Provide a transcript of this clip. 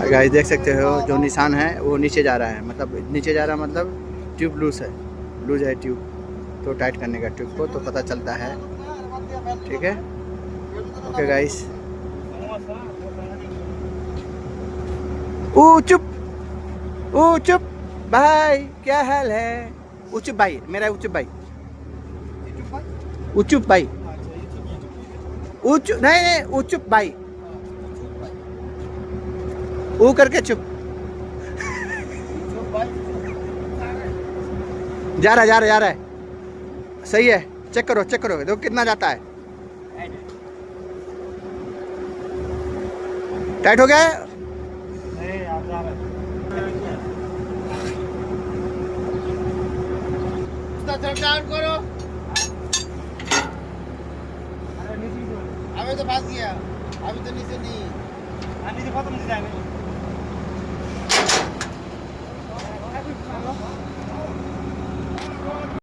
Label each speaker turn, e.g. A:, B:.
A: Guys देख सकते हो जो निशान है वो नीचे जा रहा है, मतलब नीचे जा रहा है मतलब ट्यूब लूज है ट्यूब, तो टाइट करने का ट्यूब को तो पता चलता है। ठीक है, ओके गाइस। ओ चुप भाई, क्या हाल है? उचुप भाई, मेरा उचुप भाई, उचुप भाई, नहीं उचुप भाई, ऊ करके चुप। जा रहा है, सही है। चेक करो देखो कितना जाता है। टाइट हो गया है। करो, अभी तो फंस गया, अभी तो नीचे नहीं, नीचे खत्म नहीं जाएगा।